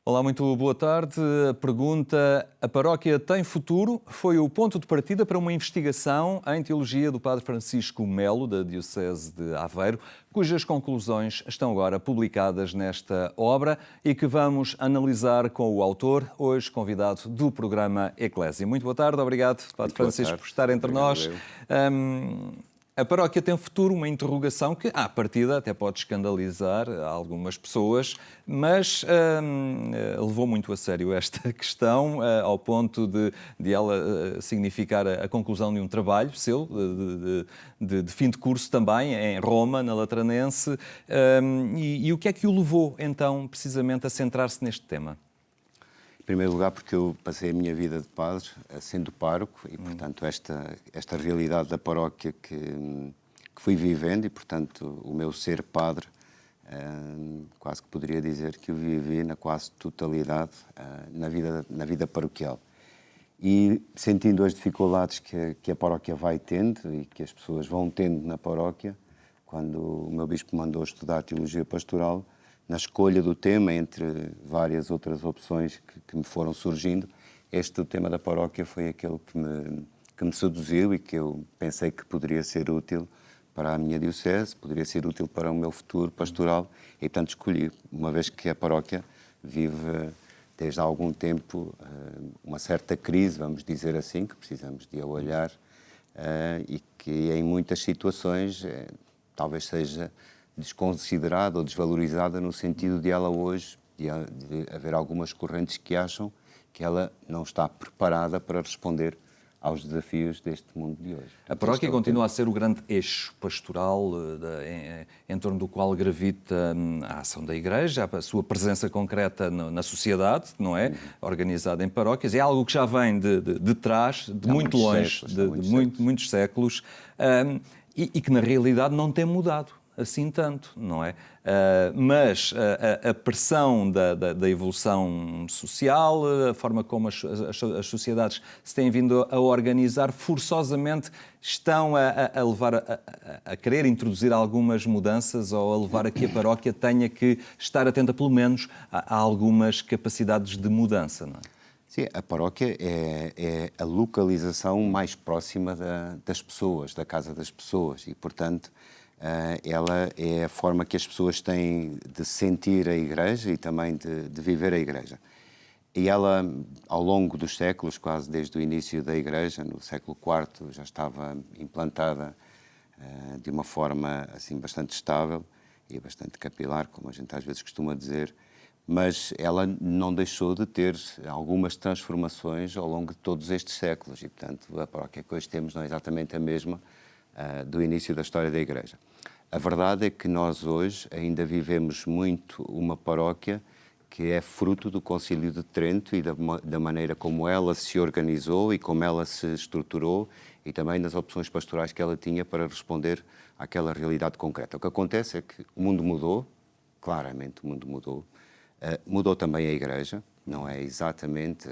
Olá, muito boa tarde. A pergunta: a paróquia tem futuro? Foi o ponto de partida para uma investigação em teologia do padre Francisco Melo, da Diocese de Aveiro, cujas conclusões estão agora publicadas nesta obra e que vamos analisar com o autor, hoje convidado do programa Eclésia. Muito boa tarde, obrigado, padre Francisco, por estar entre nós. A paróquia tem futuro, uma interrogação que, à partida, até pode escandalizar algumas pessoas, mas levou muito a sério esta questão, ao ponto de ela significar a conclusão de um trabalho seu, de fim de curso também, em Roma, na Lateranense. E o que é que o levou, então, precisamente, a centrar-se neste tema? Em primeiro lugar, porque eu passei a minha vida de padre sendo pároco e, portanto, esta realidade da paróquia que fui vivendo e, portanto, o meu ser padre, quase que poderia dizer que o vivi na quase totalidade na vida paroquial. E sentindo as dificuldades que a paróquia vai tendo e que as pessoas vão tendo na paróquia, quando o meu bispo mandou estudar teologia pastoral, na escolha do tema, entre várias outras opções que me foram surgindo, o tema da paróquia foi aquele que me seduziu e que eu pensei que poderia ser útil para a minha diocese, poderia ser útil para o meu futuro pastoral e, portanto, escolhi, uma vez que a paróquia vive desde há algum tempo uma certa crise, vamos dizer assim, que precisamos de a olhar e que em muitas situações talvez seja desconsiderada ou desvalorizada no sentido de ela hoje, de haver algumas correntes que acham que ela não está preparada para responder aos desafios deste mundo de hoje. A paróquia continua a ser o grande eixo pastoral em torno do qual gravita a ação da Igreja, a sua presença concreta na sociedade, não é? Organizada em paróquias. É algo que já vem de trás, de muito longe, de muitos séculos, e que na realidade não tem mudado assim tanto, não é? Mas a pressão da evolução social, a forma como as sociedades se têm vindo a organizar, forçosamente estão a levar a querer introduzir algumas mudanças ou a levar a que a paróquia tenha que estar atenta, pelo menos, a algumas capacidades de mudança, não é? Sim, a paróquia é a localização mais próxima das pessoas, da casa das pessoas e, portanto, ela é a forma que as pessoas têm de sentir a Igreja e também de viver a Igreja. E ela, ao longo dos séculos, quase desde o início da Igreja, no século IV, já estava implantada de uma forma assim bastante estável e bastante capilar, como a gente às vezes costuma dizer, mas ela não deixou de ter algumas transformações ao longo de todos estes séculos e, portanto, a paróquia que hoje temos não é exatamente a mesma do início da história da Igreja. A verdade é que nós hoje ainda vivemos muito uma paróquia que é fruto do Concílio de Trento e da maneira como ela se organizou e como ela se estruturou e também das opções pastorais que ela tinha para responder àquela realidade concreta. O que acontece é que o mundo mudou, claramente o mundo mudou. Mudou também a Igreja, não é exatamente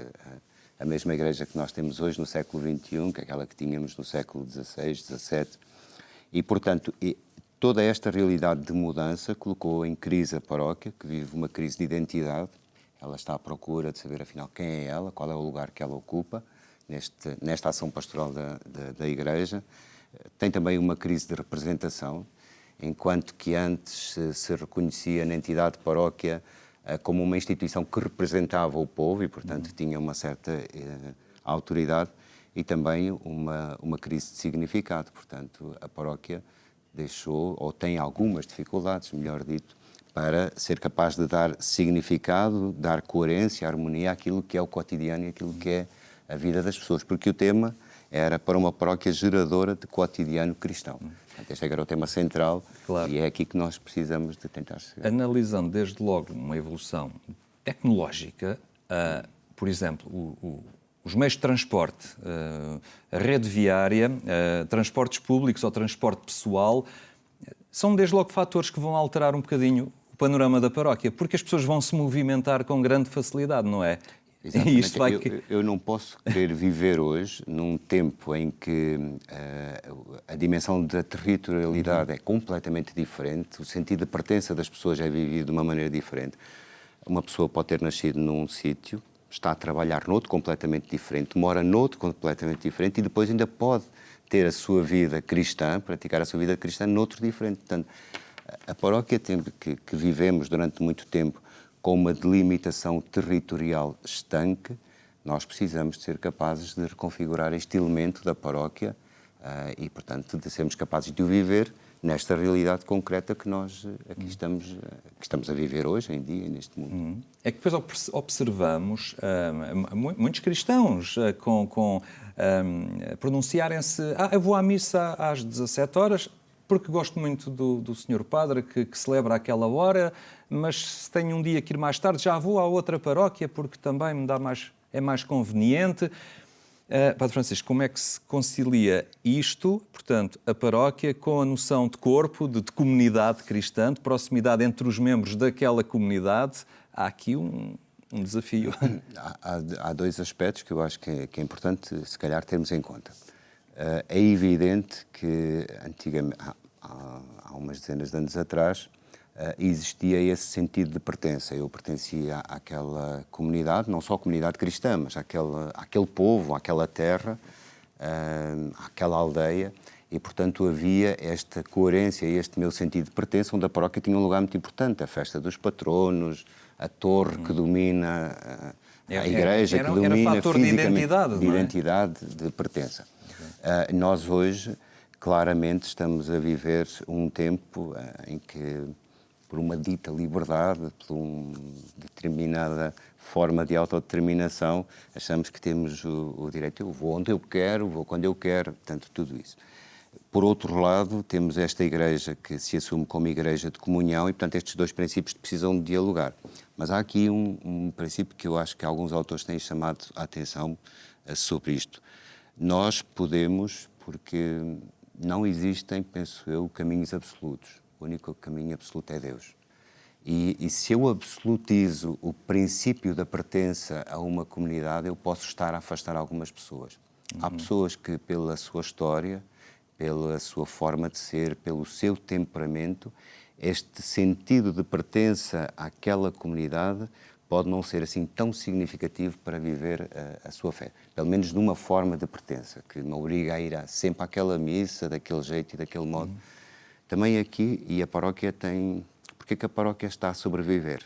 a mesma Igreja que nós temos hoje no século XXI, que é aquela que tínhamos no século XVI, XVII. E, portanto, toda esta realidade de mudança colocou em crise a paróquia, que vive uma crise de identidade. Ela está à procura de saber, afinal, quem é ela, qual é o lugar que ela ocupa nesta ação pastoral da Igreja. Tem também uma crise de representação, enquanto que antes se reconhecia na entidade paróquia como uma instituição que representava o povo e, portanto, tinha uma certa autoridade e também uma crise de significado. Portanto, a paróquia deixou, ou tem algumas dificuldades, melhor dito, para ser capaz de dar significado, dar coerência, harmonia àquilo que é o cotidiano e àquilo que é a vida das pessoas. Porque o tema era para uma paróquia geradora de cotidiano cristão. Este era o tema central, claro. E é aqui que nós precisamos de tentar chegar. Analisando desde logo uma evolução tecnológica, por exemplo, os meios de transporte, a rede viária, transportes públicos ou transporte pessoal, são desde logo fatores que vão alterar um bocadinho o panorama da paróquia, porque as pessoas vão se movimentar com grande facilidade, não é? Exatamente. Eu não posso querer viver hoje num tempo em que a dimensão da territorialidade é completamente diferente, o sentido de pertença das pessoas é vivido de uma maneira diferente. Uma pessoa pode ter nascido num sítio, está a trabalhar noutro completamente diferente, mora noutro completamente diferente e depois ainda pode ter a sua vida cristã, praticar a sua vida cristã noutro diferente. Portanto, a paróquia que vivemos durante muito tempo com uma delimitação territorial estanque, nós precisamos de ser capazes de reconfigurar este elemento da paróquia e, portanto, de sermos capazes de o viver nesta realidade concreta que nós aqui estamos a viver hoje em dia, neste mundo. É que depois observamos muitos cristãos pronunciarem-se eu vou à missa às 17 horas porque gosto muito do Senhor Padre que celebra àquela hora, mas se tenho um dia que ir mais tarde já vou à outra paróquia porque também é mais conveniente. Padre Francisco, como é que se concilia isto, portanto, a paróquia, com a noção de corpo, de comunidade cristã, de proximidade entre os membros daquela comunidade? Há aqui um desafio. Há dois aspectos que eu acho que é importante, se calhar, termos em conta. É evidente que, antigamente, há umas dezenas de anos atrás, existia esse sentido de pertença. Eu pertencia àquela comunidade, não só a comunidade cristã, mas àquele povo, àquela terra, àquela aldeia, e, portanto, havia esta coerência, este meu sentido de pertença, onde a paróquia tinha um lugar muito importante, a festa dos patronos, a torre que domina a igreja, que domina era fator de identidade, de identidade, de pertença. Nós hoje, claramente, estamos a viver um tempo em que, por uma dita liberdade, por uma determinada forma de autodeterminação, achamos que temos o direito, eu vou onde eu quero, vou quando eu quero, portanto, tudo isso. Por outro lado, temos esta igreja que se assume como igreja de comunhão e, portanto, estes dois princípios precisam de dialogar. Mas há aqui um princípio que eu acho que alguns autores têm chamado a atenção sobre isto. Nós podemos, porque não existem, penso eu, caminhos absolutos. O único caminho absoluto é Deus. E se eu absolutizo o princípio da pertença a uma comunidade, eu posso estar a afastar algumas pessoas. Há pessoas que, pela sua história, pela sua forma de ser, pelo seu temperamento, este sentido de pertença àquela comunidade pode não ser assim tão significativo para viver a sua fé. Pelo menos numa forma de pertença, que me obriga a ir sempre àquela missa, daquele jeito e daquele modo. Também aqui, e a paróquia tem... Porquê que a paróquia está a sobreviver?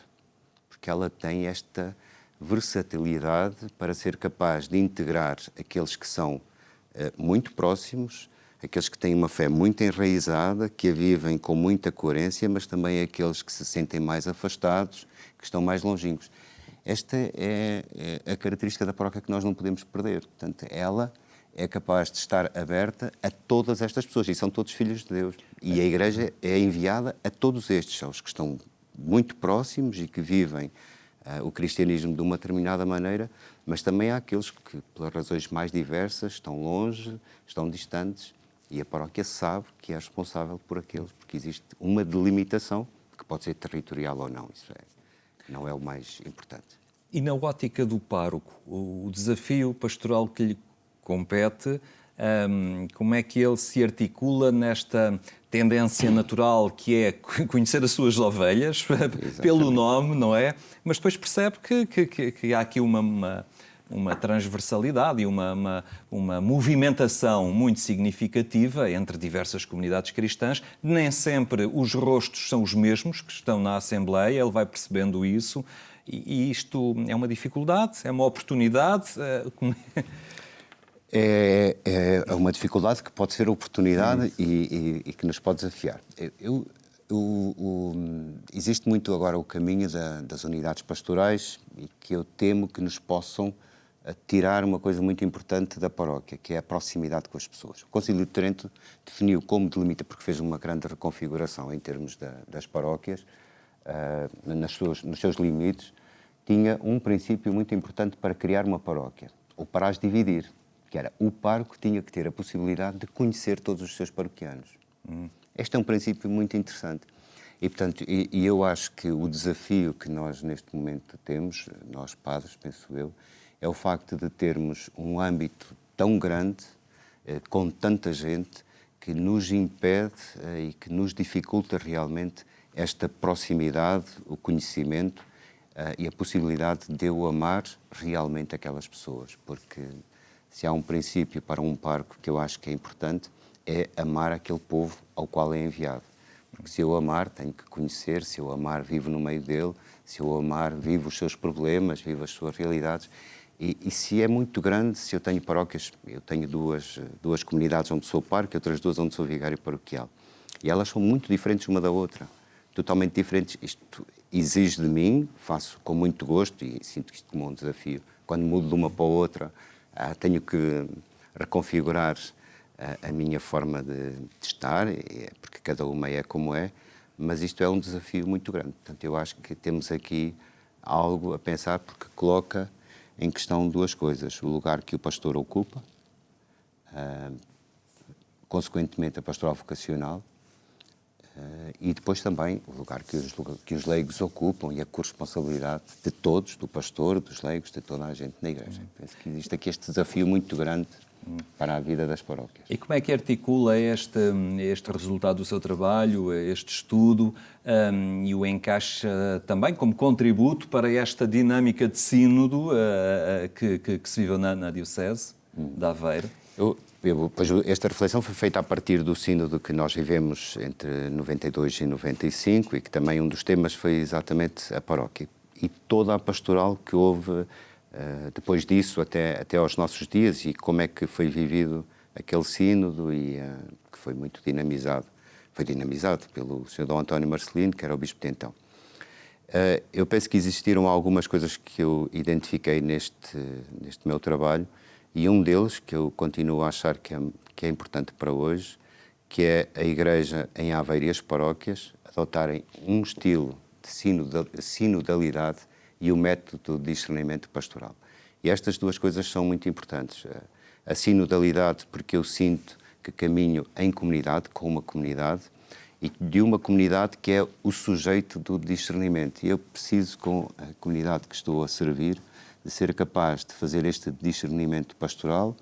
Porque ela tem esta versatilidade para ser capaz de integrar aqueles que são muito próximos, aqueles que têm uma fé muito enraizada, que a vivem com muita coerência, mas também aqueles que se sentem mais afastados, que estão mais longínquos. Esta é a característica da paróquia que nós não podemos perder. Portanto, ela é capaz de estar aberta a todas estas pessoas, e são todos filhos de Deus. E a Igreja é enviada a todos estes, aos que estão muito próximos e que vivem o cristianismo de uma determinada maneira, mas também há aqueles que, pelas razões mais diversas, estão longe, estão distantes, e a paróquia sabe que é responsável por aqueles, porque existe uma delimitação, que pode ser territorial ou não, isso não é o mais importante. E na ótica do pároco, o desafio pastoral que lhe compete, como é que ele se articula nesta tendência natural que é conhecer as suas ovelhas pelo nome, não é? Mas depois percebe que há aqui uma transversalidade e uma movimentação muito significativa entre diversas comunidades cristãs. Nem sempre os rostos são os mesmos que estão na Assembleia, ele vai percebendo isso. E isto é uma dificuldade, é uma oportunidade? É uma dificuldade que pode ser oportunidade e que nos pode desafiar. Existe muito agora o caminho das unidades pastorais e que eu temo que nos possam tirar uma coisa muito importante da paróquia, que é a proximidade com as pessoas. O Concílio de Trento definiu como delimita, porque fez uma grande reconfiguração em termos das paróquias, nos seus limites, tinha um princípio muito importante para criar uma paróquia, ou para as dividir, que era o pároco tinha que ter a possibilidade de conhecer todos os seus paroquianos. Este é um princípio muito interessante. E, portanto, eu acho que o desafio que nós neste momento temos, nós padres, penso eu, é o facto de termos um âmbito tão grande, com tanta gente, que nos impede e que nos dificulta realmente esta proximidade, o conhecimento, e a possibilidade de eu amar realmente aquelas pessoas, porque se há um princípio para um parque que eu acho que é importante, é amar aquele povo ao qual é enviado. Porque se eu amar, tenho que conhecer, se eu amar, vivo no meio dele, se eu amar, vivo os seus problemas, vivo as suas realidades. E se é muito grande, se eu tenho paróquias, eu tenho duas comunidades onde sou parque, outras duas onde sou vigário paroquial. E elas são muito diferentes uma da outra, totalmente diferentes. Isto exige de mim, faço com muito gosto e sinto isto como um desafio. Quando mudo de uma para a outra, tenho que reconfigurar a minha forma de estar, porque cada uma é como é, mas isto é um desafio muito grande. Portanto, eu acho que temos aqui algo a pensar, porque coloca em questão duas coisas: o lugar que o pastor ocupa, consequentemente a pastoral vocacional, e depois também o lugar que os leigos ocupam e a corresponsabilidade de todos, do pastor, dos leigos, de toda a gente na Igreja. Penso que existe aqui este desafio muito grande para a vida das paróquias. E como é que articula este resultado do seu trabalho, este estudo, e o encaixa também como contributo para esta dinâmica de sínodo que se viveu na Diocese de Aveiro? Esta reflexão foi feita a partir do sínodo que nós vivemos entre 92 e 95 e que também um dos temas foi exatamente a paróquia. E toda a pastoral que houve depois disso até aos nossos dias e como é que foi vivido aquele sínodo e que foi muito dinamizado. Foi dinamizado pelo Sr. D. António Marcelino, que era o bispo de então. Eu penso que existiram algumas coisas que eu identifiquei neste meu trabalho e um deles, que eu continuo a achar que é importante para hoje, que é a Igreja em Aveiro e as paróquias adotarem um estilo de sinodalidade e o método de discernimento pastoral. E estas duas coisas são muito importantes. A sinodalidade, porque eu sinto que caminho em comunidade, com uma comunidade, e de uma comunidade que é o sujeito do discernimento. E eu preciso, com a comunidade que estou a servir, de ser capaz de fazer este discernimento pastoral,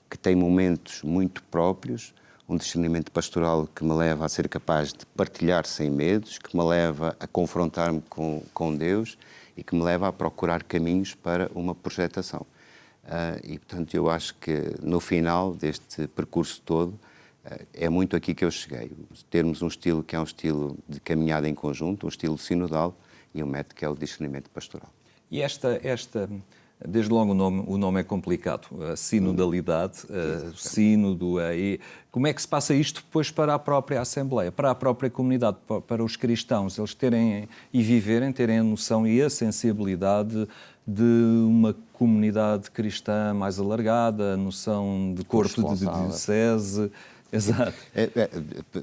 que tem momentos muito próprios, um discernimento pastoral que me leva a ser capaz de partilhar sem medos, que me leva a confrontar-me com Deus e que me leva a procurar caminhos para uma projetação. E, portanto, eu acho que no final deste percurso todo, é muito aqui que eu cheguei. Termos um estilo que é um estilo de caminhada em conjunto, um estilo sinodal e um método que é o discernimento pastoral. E desde logo o nome é complicado, a sinodalidade, o sínodo, e como é que se passa isto depois para a própria Assembleia, para a própria comunidade, para os cristãos, eles terem a noção e a sensibilidade de uma comunidade cristã mais alargada, a noção de corpo de diocese. Exato.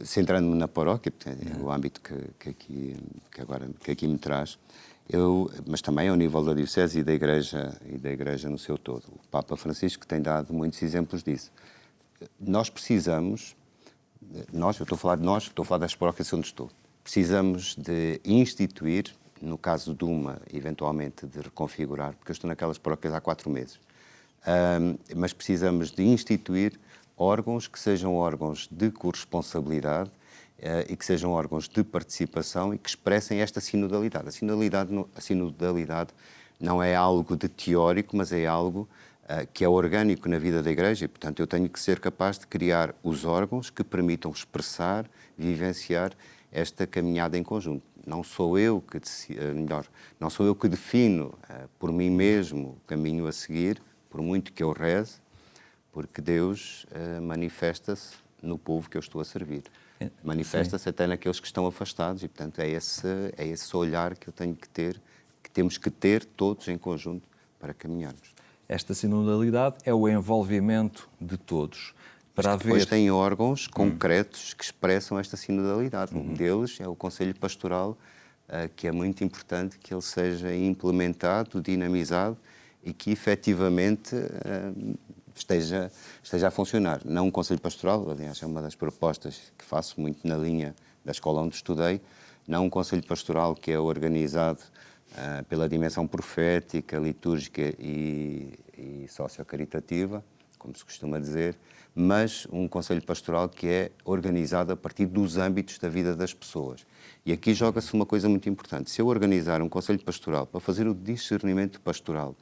Centrando-me na paróquia, o âmbito que aqui me traz, mas também ao nível da Diocese e da Igreja no seu todo. O Papa Francisco tem dado muitos exemplos disso. Nós precisamos, eu estou a falar das paróquias onde estou, precisamos de instituir, no caso de uma, eventualmente de reconfigurar, porque eu estou naquelas paróquias há 4 meses, mas precisamos de instituir órgãos que sejam órgãos de corresponsabilidade e que sejam órgãos de participação e que expressem esta sinodalidade. A sinodalidade não é algo de teórico, mas é algo que é orgânico na vida da Igreja e, portanto, eu tenho que ser capaz de criar os órgãos que permitam expressar, vivenciar esta caminhada em conjunto. Não sou eu que defino por mim mesmo o caminho a seguir, por muito que eu reze, porque Deus manifesta-se no povo que eu estou a servir. Manifesta-se até naqueles que estão afastados e, portanto, é esse olhar que eu tenho que ter, que temos que ter todos em conjunto para caminharmos. Esta sinodalidade é o envolvimento de todos. Depois tem órgãos concretos que expressam esta sinodalidade. Um deles é o Conselho Pastoral, que é muito importante que ele seja implementado, dinamizado e que efetivamente esteja a funcionar. Não um Conselho Pastoral, aliás, é uma das propostas que faço muito na linha da escola onde estudei, não um Conselho Pastoral que é organizado pela dimensão profética, litúrgica e sociocaritativa, como se costuma dizer, mas um conselho pastoral que é organizado a partir dos âmbitos da vida das pessoas. E aqui joga-se uma coisa muito importante. Se eu organizar um conselho pastoral para fazer o discernimento pastoral,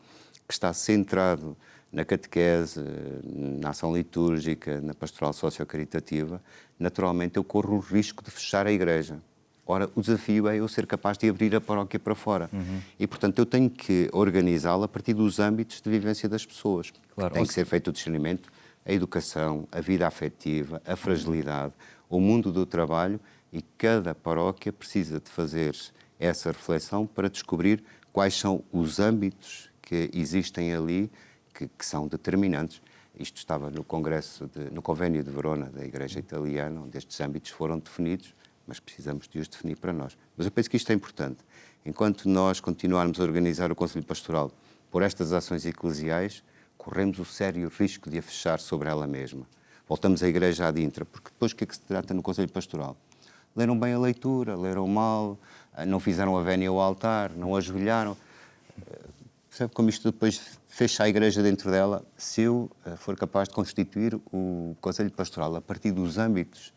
que está centrado na catequese, na ação litúrgica, na pastoral socio-caritativa, naturalmente eu corro o risco de fechar a igreja. Ora, o desafio é eu ser capaz de abrir a paróquia para fora. E, portanto, eu tenho que organizá-la a partir dos âmbitos de vivência das pessoas. Claro. Tem que ser feito o discernimento, a educação, a vida afetiva, a fragilidade, o mundo do trabalho, e cada paróquia precisa de fazer essa reflexão para descobrir quais são os âmbitos que existem ali que são determinantes. Isto estava no Convênio de Verona da Igreja Italiana, onde estes âmbitos foram definidos, mas precisamos de os definir para nós. Mas eu penso que isto é importante. Enquanto nós continuarmos a organizar o Conselho Pastoral por estas ações eclesiais, corremos o sério risco de a fechar sobre ela mesma. Voltamos à Igreja ad intra, porque depois o que é que se trata no Conselho Pastoral? Leram bem a leitura, leram mal, não fizeram a vénia ao altar, não ajoelharam. Percebe como isto depois fecha a Igreja dentro dela? Se eu for capaz de constituir o Conselho Pastoral a partir dos âmbitos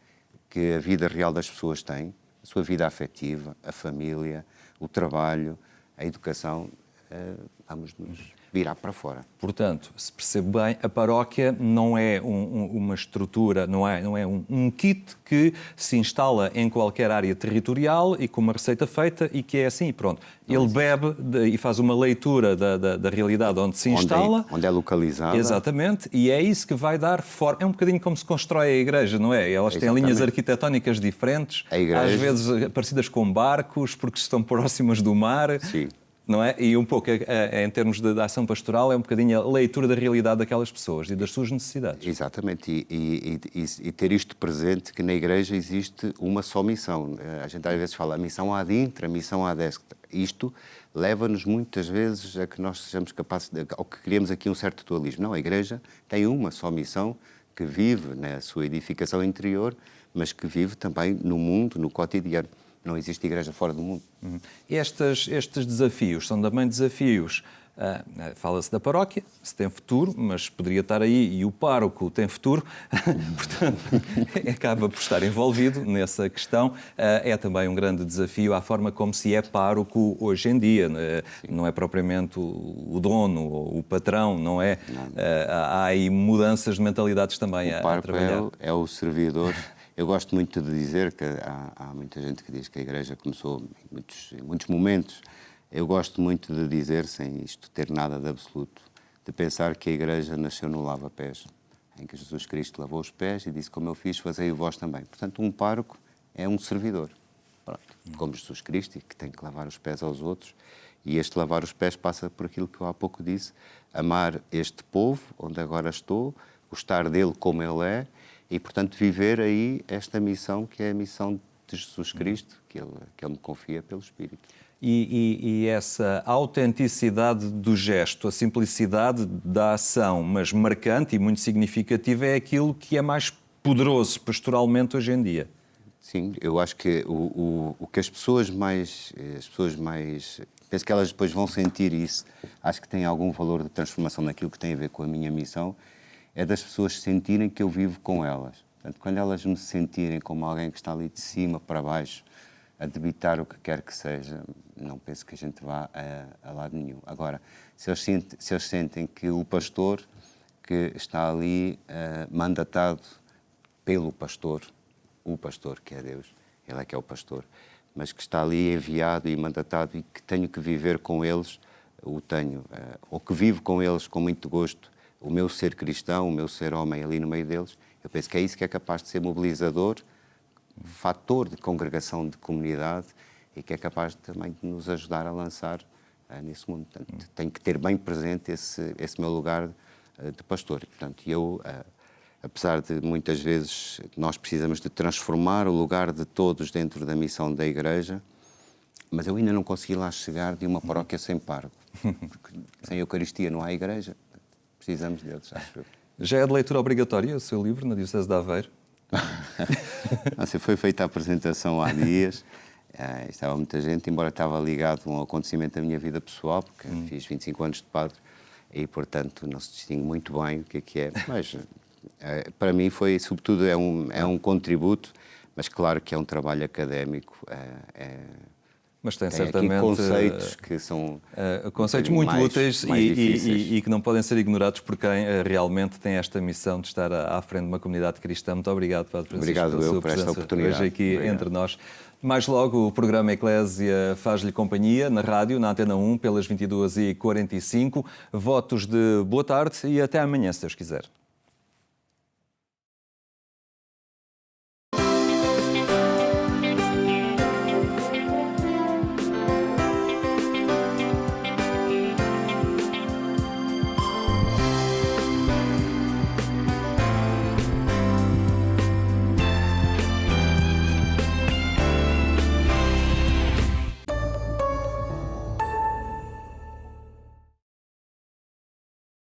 que a vida real das pessoas tem, a sua vida afetiva, a família, o trabalho, a educação, vamos nos virar para fora. Portanto, se percebe bem, a paróquia não é uma estrutura, não é um kit que se instala em qualquer área territorial e com uma receita feita e que é assim e pronto. Ele bebe e faz uma leitura da realidade onde se instala. Onde é localizada. Exatamente, e é isso que vai dar forma. É um bocadinho como se constrói a igreja, não é? Elas têm linhas arquitetónicas diferentes, às vezes parecidas com barcos, porque estão próximas do mar. Sim. Não é? E um pouco, em termos de ação pastoral, é um bocadinho a leitura da realidade daquelas pessoas e das suas necessidades. Exatamente, e ter isto presente, que na Igreja existe uma só missão. A gente às vezes fala a missão ad intra, a missão ad extra. Isto leva-nos muitas vezes a que nós sejamos capazes, ou que criemos aqui um certo dualismo. Não, a Igreja tem uma só missão, que vive na sua edificação interior, mas que vive também no mundo, no cotidiano. Não existe igreja fora do mundo. Estes desafios são também desafios. Fala-se da paróquia, se tem futuro, mas poderia estar aí, e o pároco tem futuro, portanto, acaba por estar envolvido nessa questão. É também um grande desafio à forma como se é pároco hoje em dia. Não é propriamente o dono ou o patrão, não é? Há aí mudanças de mentalidades também a trabalhar. O pároco é o servidor. Eu gosto muito de dizer que há muita gente que diz que a Igreja começou em muitos momentos. Eu gosto muito de dizer, sem isto ter nada de absoluto, de pensar que a Igreja nasceu no lava-pés, em que Jesus Cristo lavou os pés e disse: como eu fiz, fazei vós também. Portanto, um pároco é um servidor, pronto, como Jesus Cristo, e que tem que lavar os pés aos outros. E este lavar os pés passa por aquilo que eu há pouco disse: amar este povo, onde agora estou, gostar dele como ele é, e, portanto, viver aí esta missão, que é a missão de Jesus Cristo, que ele me confia pelo Espírito. E essa autenticidade do gesto, a simplicidade da ação, mas marcante e muito significativa, é aquilo que é mais poderoso pastoralmente hoje em dia. Sim, eu acho que o que as pessoas mais... Penso que elas depois vão sentir isso, acho que tem algum valor de transformação naquilo que tem a ver com a minha missão, é das pessoas sentirem que eu vivo com elas. Portanto, quando elas me sentirem como alguém que está ali de cima para baixo, a debitar o que quer que seja, não penso que a gente vá a lado nenhum. Agora, se eles sentem que o pastor que está ali mandatado pelo pastor, o pastor que é Deus, ele é que é o pastor, mas que está ali enviado e mandatado e que tenho que viver com eles, ou que vivo com eles com muito gosto, o meu ser cristão, o meu ser homem ali no meio deles, eu penso que é isso que é capaz de ser mobilizador, fator de congregação de comunidade e que é capaz também de nos ajudar a lançar nesse mundo. Portanto, tenho que ter bem presente esse meu lugar de pastor. Portanto, eu, apesar de muitas vezes nós precisamos de transformar o lugar de todos dentro da missão da Igreja, mas eu ainda não consegui lá chegar de uma paróquia sem pároco. Porque sem Eucaristia não há Igreja. Precisamos deles, acho eu. Já é de leitura obrigatória o seu livro na Diocese de Aveiro? Foi feita a apresentação há dias, estava muita gente, embora estava ligado a um acontecimento da minha vida pessoal, porque fiz 25 anos de padre, e, portanto, não se distingue muito bem o que é. Mas, para mim, foi, sobretudo, é um contributo, mas claro que é um trabalho académico. Mas tem Tem certamente aqui conceitos que são conceitos muito úteis difíceis. e que não podem ser ignorados por quem realmente tem esta missão de estar à frente de uma comunidade cristã. Muito obrigado, Padre Francisco, Obrigado pela sua por esta presença oportunidade. hoje aqui entre nós. Mais logo, o programa Eclésia faz-lhe companhia na rádio, na Antena 1, pelas 22h45. Votos de boa tarde e até amanhã, se Deus quiser.